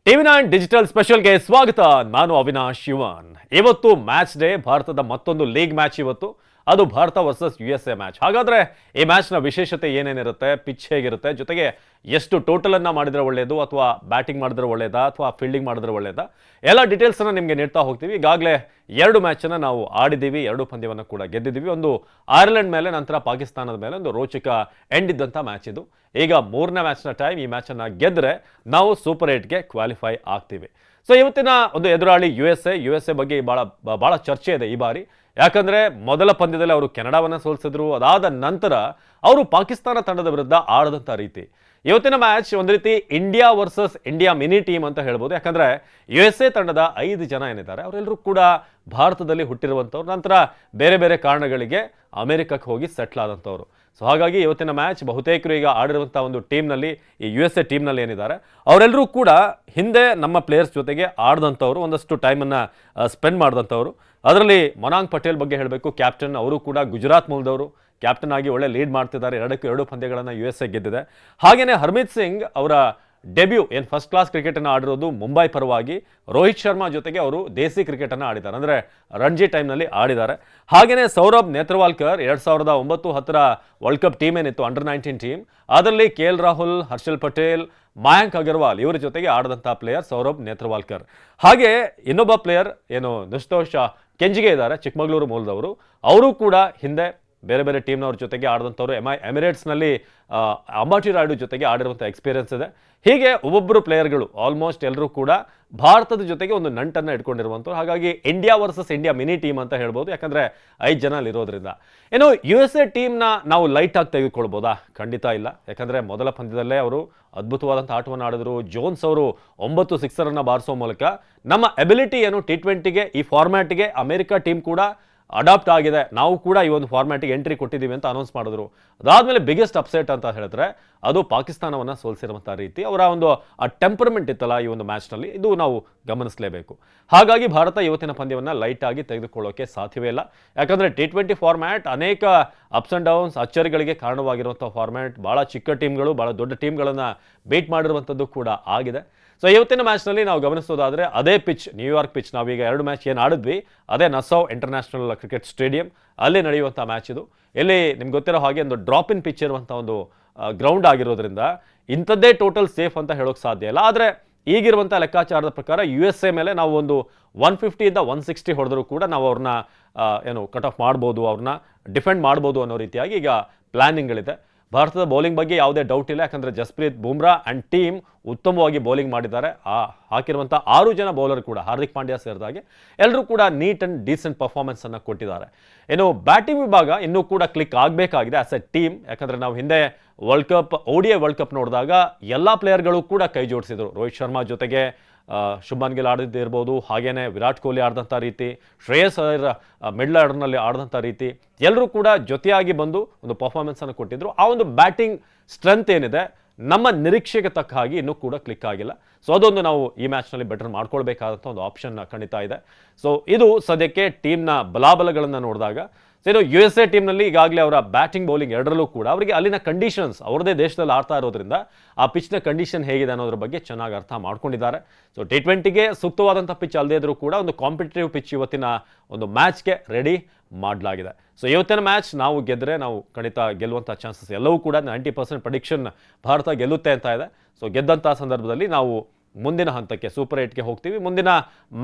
ಟಿವಿ9 digital ಸ್ಪೆಷಲ್ಗೆ ಸ್ವಾಗತ. ನಾನು ಅವಿನಾಶ್ ಶಿವನ್. ಇವತ್ತು ಮ್ಯಾಚ್ ಡೇ. ಭಾರತದ ಮತ್ತೊಂದು ಲೀಗ್ ಮ್ಯಾಚ್ ಇವತ್ತು. ಅದು ಭಾರತ ವರ್ಸಸ್ USA ಮ್ಯಾಚ್. ಹಾಗಾದ್ರೆ ಈ ಮ್ಯಾಚ್ನ ವಿಶೇಷತೆ ಏನೇನಿರುತ್ತೆ, ಪಿಚ್ ಹೇಗಿರುತ್ತೆ, ಜೊತೆಗೆ ಎಷ್ಟು ಟೋಟಲ್ ಅನ್ನ ಮಾಡಿದ್ರೆ ಒಳ್ಳೆಯದು ಅಥವಾ ಬ್ಯಾಟಿಂಗ್ ಮಾಡಿದ್ರೆ ಒಳ್ಳೆಯದಾ ಅಥವಾ ಫೀಲ್ಡಿಂಗ್ ಮಾಡಿದ್ರೆ ಒಳ್ಳೆಯದಾ, ಎಲ್ಲ ಡೀಟೇಲ್ಸನ್ನು ನಿಮಗೆ ನೀಡ್ತಾ ಹೋಗ್ತೀವಿ. ಈಗಾಗಲೇ 2 ಮ್ಯಾಚನ್ನು ನಾವು ಆಡಿದ್ದೀವಿ, 2 ಪಂದ್ಯವನ್ನು ಕೂಡ ಗೆದ್ದಿದ್ದೀವಿ. ಒಂದು ಐರ್ಲೆಂಡ್ ಮೇಲೆ, ನಂತರ ಪಾಕಿಸ್ತಾನದ ಮೇಲೆ ಒಂದು ರೋಚಕ ಎಂಡ್ ಇದ್ದಂಥ ಮ್ಯಾಚ್ ಇದು. ಈಗ 3ನೇ ಮ್ಯಾಚ್ನ ಟೈಮ್. ಈ ಮ್ಯಾಚನ್ನು ಗೆದ್ದರೆ ನಾವು ಸೂಪರ್ 8ಗೆ ಕ್ವಾಲಿಫೈ ಆಗ್ತೀವಿ. ಸೊ ಇವತ್ತಿನ ಒಂದು ಎದುರಾಳಿ USA ಬಗ್ಗೆ ಬಹಳ ಚರ್ಚೆ ಇದೆ ಈ ಬಾರಿ. ಯಾಕಂದ್ರೆ ಮೊದಲ ಪಂದ್ಯದಲ್ಲಿ ಅವರು ಕೆನಡಾವನ್ನ ಸೋಲಿಸಿದ್ರು. ಅದಾದ ನಂತರ ಅವರು ಪಾಕಿಸ್ತಾನ ತಂಡದ ವಿರುದ್ಧ ಆಡದಂಥ ರೀತಿ. ಇವತ್ತಿನ ಮ್ಯಾಚ್ ಒಂದು ರೀತಿ India versus India mini team ಅಂತ ಹೇಳ್ಬೋದು. ಯಾಕಂದ್ರೆ USA ತಂಡದ 5 ಜನ ಏನಿದ್ದಾರೆ ಅವರೆಲ್ಲರೂ ಕೂಡ ಭಾರತದಲ್ಲಿ ಹುಟ್ಟಿರುವಂಥವ್ರು, ನಂತರ ಬೇರೆ ಬೇರೆ ಕಾರಣಗಳಿಗೆ ಅಮೆರಿಕಕ್ಕೆ ಹೋಗಿ ಸೆಟ್ಲ್ ಆದಂಥವ್ರು. ಸೊ ಹಾಗಾಗಿ ಇವತ್ತಿನ ಮ್ಯಾಚ್ ಬಹುತೇಕರು ಈಗ ಆಡಿರುವಂಥ ಒಂದು ಟೀಮ್ನಲ್ಲಿ, ಈ USA ಟೀಮ್ನಲ್ಲಿ ಏನಿದ್ದಾರೆ ಅವರೆಲ್ಲರೂ ಕೂಡ ಹಿಂದೆ ನಮ್ಮ ಪ್ಲೇಯರ್ಸ್ ಜೊತೆಗೆ ಆಡಿದಂಥವ್ರು, ಒಂದಷ್ಟು ಟೈಮನ್ನು ಸ್ಪೆಂಡ್ ಮಾಡಿದಂಥವ್ರು. ಅದರಲ್ಲಿ ಮನಾಂಗ್ ಪಟೇಲ್ ಬಗ್ಗೆ ಹೇಳಬೇಕು, ಕ್ಯಾಪ್ಟನ್. ಅವರು ಕೂಡ ಗುಜರಾತ್ ಮೂಲದವರು, ಕ್ಯಾಪ್ಟನ್ ಆಗಿ ಒಳ್ಳೆ ಲೀಡ್ ಮಾಡ್ತಿದ್ದಾರೆ. 2 ಪಂದ್ಯಗಳನ್ನು USA ಗೆದ್ದಿದೆ. ಹಾಗೆಯೇ ಹರ್ಮಿತ್ ಸಿಂಗ್ ಅವರ ಡೆಬ್ಯೂ ಫಸ್ಟ್ ಕ್ಲಾಸ್ ಕ್ರಿಕೆಟನ್ನು ಆಡಿರೋದು ಮುಂಬೈ ಪರವಾಗಿ. ರೋಹಿತ್ ಶರ್ಮಾ ಜೊತೆಗೆ ಅವರು ದೇಸಿ ಕ್ರಿಕೆಟನ್ನು ಆಡಿದ್ದಾರೆ, ಅಂದರೆ ರಣಜಿ ಟೈಮ್ನಲ್ಲಿ ಆಡಿದ್ದಾರೆ. ಹಾಗೆಯೇ ಸೌರಭ್ ನೇತ್ರವಾಲ್ಕರ್ 2009-10 ವರ್ಲ್ಡ್ ಕಪ್ ಟೀಮ್ ಏನಿತ್ತು, ಅಂಡರ್-19 ಟೀಮ್, ಅದರಲ್ಲಿ KL ರಾಹುಲ್, ಹರ್ಷಲ್ ಪಟೇಲ್, ಮಯಾಂಕ್ ಅಗರ್ವಾಲ್ ಇವರ ಜೊತೆಗೆ ಆಡಿದಂಥ ಪ್ಲೇಯರ್ ಸೌರಭ್ ನೇತ್ರವಾಲ್ಕರ್. ಹಾಗೆ ಇನ್ನೊಬ್ಬ ಪ್ಲೇಯರ್ ನಿಸ್ತೋಷ ಕೆಂಜಿಗೆ ಇದ್ದಾರೆ, ಚಿಕ್ಕಮಗಳೂರು ಮೂಲದವರು. ಅವರು ಕೂಡ ಹಿಂದೆ ಬೇರೆ ಬೇರೆ ಟೀಮ್ನವ್ರ ಜೊತೆಗೆ ಆಡಿದಂಥವ್ರು. ಎಮಿರೇಟ್ಸ್ನಲ್ಲಿ ಅಂಬಾಟಿ ರಾಯ್ಡು ಜೊತೆಗೆ ಆಡಿರುವಂಥ ಎಕ್ಸ್ಪೀರಿಯನ್ಸ್ ಇದೆ. ಹೀಗೆ ಒಬ್ಬೊಬ್ಬರು ಪ್ಲೇಯರ್ಗಳು ಆಲ್ಮೋಸ್ಟ್ ಎಲ್ಲರೂ ಕೂಡ ಭಾರತದ ಜೊತೆಗೆ ಒಂದು ನಂಟನ್ನು ಇಟ್ಕೊಂಡಿರುವಂಥವ್ರು. ಹಾಗಾಗಿ India versus India mini team ಅಂತ ಹೇಳ್ಬೋದು, ಯಾಕಂದರೆ 5 ಜನ ಅಲ್ಲಿರೋದ್ರಿಂದ. USA ಟೀಮ್ನ ನಾವು ಲೈಟಾಗಿ ತೆಗೆದುಕೊಳ್ಬೋದಾ? ಖಂಡಿತ ಇಲ್ಲ. ಯಾಕಂದರೆ ಮೊದಲ ಪಂದ್ಯದಲ್ಲೇ ಅವರು ಅದ್ಭುತವಾದಂಥ ಆಟವನ್ನು ಆಡಿದ್ರು. ಜೋನ್ಸ್ ಅವರು 9 ಸಿಕ್ಸರನ್ನು ಬಾರಿಸೋ ಮೂಲಕ ನಮ್ಮ ಎಬಿಲಿಟಿ T20ಗೆ, ಈ ಫಾರ್ಮ್ಯಾಟ್ಗೆ ಅಮೆರಿಕ ಟೀಮ್ ಕೂಡ ಅಡಾಪ್ಟ್ ಆಗಿದೆ, ನಾವು ಕೂಡ ಈ ಒಂದು ಫಾರ್ಮ್ಯಾಟಿಗೆ ಎಂಟ್ರಿ ಕೊಟ್ಟಿದ್ದೀವಿ ಅಂತ ಅನೌನ್ಸ್ ಮಾಡಿದ್ರು. ಅದಾದಮೇಲೆ ಬಿಗ್ಗೆಸ್ಟ್ ಅಪ್ಸೆಟ್ ಅಂತ ಹೇಳಿದ್ರೆ ಅದು ಪಾಕಿಸ್ತಾನವನ್ನು ಸೋಲಿಸಿರುವಂಥ ರೀತಿ, ಅವರ ಒಂದು ಟೆಂಪರ್ಮೆಂಟ್ ಇತ್ತಲ್ಲ ಈ ಒಂದು ಮ್ಯಾಚ್ನಲ್ಲಿ, ಇದು ನಾವು ಗಮನಿಸಲೇಬೇಕು. ಹಾಗಾಗಿ ಭಾರತ ಇವತ್ತಿನ ಪಂದ್ಯವನ್ನು ಲೈಟಾಗಿ ತೆಗೆದುಕೊಳ್ಳೋಕೆ ಸಾಧ್ಯವೇ ಇಲ್ಲ. ಯಾಕಂದರೆ T20 ಫಾರ್ಮ್ಯಾಟ್ ಅನೇಕ ಅಪ್ಸ್ ಆ್ಯಂಡ್ ಡೌನ್ಸ್, ಅಚ್ಚರಿಗಳಿಗೆ ಕಾರಣವಾಗಿರುವಂಥ ಫಾರ್ಮ್ಯಾಟ್. ಭಾಳ ಚಿಕ್ಕ ಟೀಮ್ಗಳು, ಭಾಳ ದೊಡ್ಡ ಟೀಮ್ಗಳನ್ನು ಬೀಟ್ ಮಾಡಿರುವಂಥದ್ದು ಕೂಡ ಆಗಿದೆ. ಸೊ ಇವತ್ತಿನ ಮ್ಯಾಚ್ನಲ್ಲಿ ನಾವು ಗಮನಿಸೋದಾದರೆ ಅದೇ ಪಿಚ್, ನ್ಯೂಯಾರ್ಕ್ ಪಿಚ್, ನಾವೀಗ 2 ಮ್ಯಾಚ್ ಏನು ಆಡಿದ್ವಿ ಅದೇ ನಸೌ ಇಂಟರ್ನ್ಯಾಷನಲ್ ಕ್ರಿಕೆಟ್ ಸ್ಟೇಡಿಯಂ, ಅಲ್ಲಿ ನಡೆಯುವಂಥ ಮ್ಯಾಚ್ ಇದು. ಇಲ್ಲಿ ನಿಮ್ಗೆ ಗೊತ್ತಿರೋ ಹಾಗೆ ಒಂದು ಡ್ರಾಪ್ ಇನ್ ಪಿಚ್ ಇರುವಂಥ ಒಂದು ಗ್ರೌಂಡ್ ಆಗಿರೋದ್ರಿಂದ ಇಂಥದ್ದೇ ಟೋಟಲ್ ಸೇಫ್ ಅಂತ ಹೇಳೋಕ್ಕೆ ಸಾಧ್ಯ ಇಲ್ಲ. ಆದರೆ ಈಗಿರುವಂಥ ಲೆಕ್ಕಾಚಾರದ ಪ್ರಕಾರ USA ಮೇಲೆ ನಾವು ಒಂದು 150 160 ಹೊಡೆದರೂ ಕೂಡ ನಾವು ಅವ್ರನ್ನ ಕಟ್ ಆಫ್ ಮಾಡ್ಬೋದು, ಅವ್ರನ್ನ ಡಿಫೆಂಡ್ ಮಾಡ್ಬೋದು ಅನ್ನೋ ರೀತಿಯಾಗಿ ಈಗ ಪ್ಲಾನಿಂಗ್ಗಳಿದೆ. ಭಾರತದ ಬೌಲಿಂಗ್ ಬಗ್ಗೆ ಯಾವುದೇ ಡೌಟ್ ಇಲ್ಲ. ಯಾಕಂದರೆ ಜಸ್ಪ್ರೀತ್ ಬುಮ್ರಾ ಆ್ಯಂಡ್ ಟೀಮ್ ಉತ್ತಮವಾಗಿ ಬೌಲಿಂಗ್ ಮಾಡಿದ್ದಾರೆ. ಹಾಕಿರುವಂಥ 6 ಜನ ಬೌಲರ್ ಕೂಡ, ಹಾರ್ದಿಕ್ ಪಾಂಡ್ಯ ಸೇರಿದಾಗೆ ಎಲ್ಲರೂ ಕೂಡ ನೀಟ್ ಆ್ಯಂಡ್ ಡೀಸೆಂಟ್ ಪರ್ಫಾರ್ಮೆನ್ಸನ್ನು ಕೊಟ್ಟಿದ್ದಾರೆ. ಬ್ಯಾಟಿಂಗ್ ವಿಭಾಗ ಇನ್ನೂ ಕೂಡ ಕ್ಲಿಕ್ ಆಗಬೇಕಾಗಿದೆ ಆಸ್ ಎ ಟೀಮ್. ಯಾಕಂದರೆ ನಾವು ಹಿಂದೆ ODI ವರ್ಲ್ಡ್ ಕಪ್ ನೋಡಿದಾಗ ಎಲ್ಲ ಪ್ಲೇಯರ್ಗಳು ಕೂಡ ಕೈ ಜೋಡಿಸಿದರು. ರೋಹಿತ್ ಶರ್ಮಾ ಜೊತೆಗೆ ಶುಭ್ಮನ್ ಗಿಲ್ ಆಡಿದ್ದಿರ್ಬೋದು, ಹಾಗೇನೆ ವಿರಾಟ್ ಕೊಹ್ಲಿ ಆಡಿದಂಥ ರೀತಿ, ಶ್ರೇಯಸ್ ಅಯ್ಯರ್ ಮಿಡ್ಲ್ ಆರ್ಡರ್ನಲ್ಲಿ ಆಡಿದಂಥ ರೀತಿ, ಎಲ್ಲರೂ ಕೂಡ ಜೊತೆಯಾಗಿ ಬಂದು ಒಂದು ಪರ್ಫಾರ್ಮೆನ್ಸನ್ನು ಕೊಟ್ಟಿದ್ದರು. ಆ ಒಂದು ಬ್ಯಾಟಿಂಗ್ ಸ್ಟ್ರೆಂತ್ ಏನಿದೆ ನಮ್ಮ ನಿರೀಕ್ಷೆಗೆ ತಕ್ಕ ಹಾಗೆ ಇನ್ನೂ ಕೂಡ ಕ್ಲಿಕ್ ಆಗಿಲ್ಲ. ಸೊ ಅದೊಂದು ನಾವು ಈ ಮ್ಯಾಚ್ನಲ್ಲಿ ಬೆಟರ್ ಮಾಡ್ಕೊಳ್ಬೇಕಾದಂಥ ಒಂದು ಆಪ್ಷನ್ ಖಂಡಿತ ಇದೆ. ಸೊ ಇದು ಸದ್ಯಕ್ಕೆ ಟೀಮ್ನ ಬಲಾಬಲಗಳನ್ನು ನೋಡಿದಾಗ. ಸೊ USA ಟೀಮ್ನಲ್ಲಿ ಈಗಾಗಲೇ ಅವರ ಬ್ಯಾಟಿಂಗ್ ಬೌಲಿಂಗ್ ಎರಡರಲ್ಲೂ ಕೂಡ ಅವರಿಗೆ ಅಲ್ಲಿನ ಕಂಡೀಷನ್ಸ್, ಅವರದೇ ದೇಶದಲ್ಲಿ ಆಡ್ತಾ ಇರೋದ್ರಿಂದ ಆ ಪಿಚ್ನ ಕಂಡೀಷನ್ ಹೇಗಿದೆ ಅನ್ನೋದ್ರ ಬಗ್ಗೆ ಚೆನ್ನಾಗಿ ಅರ್ಥ ಮಾಡ್ಕೊಂಡಿದ್ದಾರೆ. ಸೊ T20ಗೆ ಸೂಕ್ತವಾದಂಥ ಪಿಚ್ ಅಲ್ಲದೇ ಇದ್ರೂ ಕೂಡ ಒಂದು ಕಾಂಪಿಟೇಟಿವ್ ಪಿಚ್ ಇವತ್ತಿನ ಒಂದು ಮ್ಯಾಚ್ಗೆ ರೆಡಿ ಮಾಡಲಾಗಿದೆ. ಸೊ ಇವತ್ತಿನ ಮ್ಯಾಚ್ ನಾವು ಗೆದ್ದರೆ ನಾವು ಖಂಡಿತ ಗೆಲ್ಲುವಂಥ ಚಾನ್ಸಸ್ ಎಲ್ಲವೂ ಕೂಡ 90% ಪ್ರೆಡಿಕ್ಷನ್ ಭಾರತ ಗೆಲ್ಲುತ್ತೆ ಅಂತ ಇದೆ. ಸೊ ಗೆದ್ದಂಥ ಸಂದರ್ಭದಲ್ಲಿ ನಾವು ಮುಂದಿನ ಹಂತಕ್ಕೆ ಸೂಪರ್ 8ಗೆ ಹೋಗ್ತೀವಿ. ಮುಂದಿನ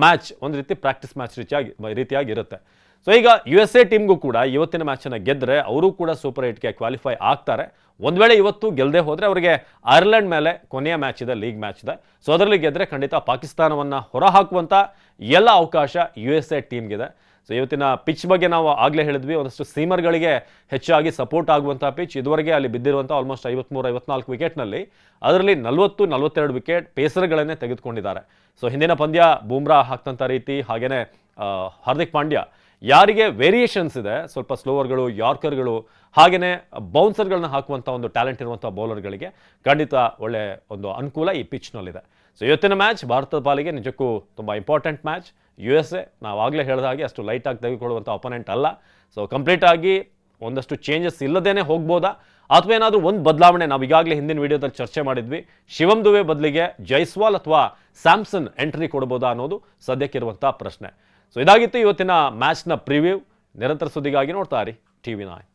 ಮ್ಯಾಚ್ ಒಂದು ರೀತಿ ಪ್ರಾಕ್ಟೀಸ್ ಮ್ಯಾಚ್ ರೀತಿಯಾಗಿ ಇರುತ್ತೆ. ಸೊ ಈಗ USA ಟೀಮ್ಗೂ ಕೂಡ ಇವತ್ತಿನ ಮ್ಯಾಚನ್ನು ಗೆದ್ದರೆ ಅವರು ಕೂಡ ಸೂಪರ್ 8ಗೆ ಕ್ವಾಲಿಫೈ ಆಗ್ತಾರೆ. ಒಂದು ವೇಳೆ ಇವತ್ತು ಗೆಲ್ಲದೆ ಹೋದರೆ ಅವರಿಗೆ ಐರ್ಲೆಂಡ್ ಮೇಲೆ ಕೊನೆಯ ಮ್ಯಾಚ್ ಇದೆ, ಲೀಗ್ ಮ್ಯಾಚ್ ಇದೆ. ಸೊ ಅದರಲ್ಲಿ ಗೆದ್ದರೆ ಖಂಡಿತ ಪಾಕಿಸ್ತಾನವನ್ನು ಹೊರಹಾಕುವಂಥ ಎಲ್ಲ ಅವಕಾಶ USA ಟೀಮ್ಗಿದೆ. ಸೊ ಇವತ್ತಿನ ಪಿಚ್ ಬಗ್ಗೆ ನಾವು ಆಗಲೇ ಹೇಳಿದ್ವಿ, ಒಂದಷ್ಟು ಸೀಮರ್ಗಳಿಗೆ ಹೆಚ್ಚಾಗಿ ಸಪೋರ್ಟ್ ಆಗುವಂಥ ಪಿಚ್. ಇದುವರೆಗೆ ಅಲ್ಲಿ ಬಿದ್ದಿರುವಂಥ ಆಲ್ಮೋಸ್ಟ್ 53-54 ವಿಕೆಟ್ನಲ್ಲಿ ಅದರಲ್ಲಿ 40-42 ವಿಕೆಟ್ ಪೇಸರ್ಗಳನ್ನೇ ತೆಗೆದುಕೊಂಡಿದ್ದಾರೆ. ಸೊ ಹಿಂದಿನ ಪಂದ್ಯ ಬೂಮ್ರಾ ಹಾಕ್ತಂಥ ರೀತಿ, ಹಾಗೆಯೇ ಹಾರ್ದಿಕ್ ಪಾಂಡ್ಯ, ಯಾರಿಗೆ ವೇರಿಯೇಷನ್ಸ್ ಇದೆ, ಸ್ವಲ್ಪ ಸ್ಲೋವರ್ಗಳು, ಯಾರ್ಕರ್ಗಳು, ಹಾಗೆಯೇ ಬೌನ್ಸರ್ಗಳನ್ನ ಹಾಕುವಂಥ ಒಂದು ಟ್ಯಾಲೆಂಟ್ ಇರುವಂಥ ಬೌಲರ್ಗಳಿಗೆ ಖಂಡಿತ ಒಳ್ಳೆ ಒಂದು ಅನುಕೂಲ ಈ ಪಿಚ್ನಲ್ಲಿದೆ. ಸೊ ಇವತ್ತಿನ ಮ್ಯಾಚ್ ಭಾರತದ ಪಾಲಿಗೆ ನಿಜಕ್ಕೂ ತುಂಬ ಇಂಪಾರ್ಟೆಂಟ್ ಮ್ಯಾಚ್. USA ನಾವಾಗಲೇ ಹೇಳಿದ ಹಾಗೆ ಅಷ್ಟು ಲೈಟಾಗಿ ತೆಗೆದುಕೊಳ್ಳುವಂಥ ಅಪೋನೆಂಟ್ ಅಲ್ಲ. ಸೊ ಕಂಪ್ಲೀಟಾಗಿ ಒಂದಷ್ಟು ಚೇಂಜಸ್ ಇಲ್ಲದೇ ಹೋಗ್ಬೋದಾ ಅಥವಾ ಏನಾದರೂ ಒಂದು ಬದಲಾವಣೆ ನಾವು ಈಗಾಗಲೇ ಹಿಂದಿನ ವಿಡಿಯೋದಲ್ಲಿ ಚರ್ಚೆ ಮಾಡಿದ್ವಿ, ಶಿವಮ್ ದುವೆ ಬದಲಿಗೆ ಜೈಸ್ವಾಲ್ ಅಥವಾ ಸ್ಯಾಮ್ಸನ್ ಎಂಟ್ರಿ ಕೊಡ್ಬೋದಾ ಅನ್ನೋದು ಸದ್ಯಕ್ಕಿರುವಂಥ ಪ್ರಶ್ನೆ. ಸೊ ಇದಾಗಿತ್ತು ಇವತ್ತಿನ ಮ್ಯಾಚ್ನ ಪ್ರಿವ್ಯೂ. ನಿರಂತರ ಸುದ್ದಿಗಾಗಿ ನೋಡ್ತಾ ಇರಿ TV9.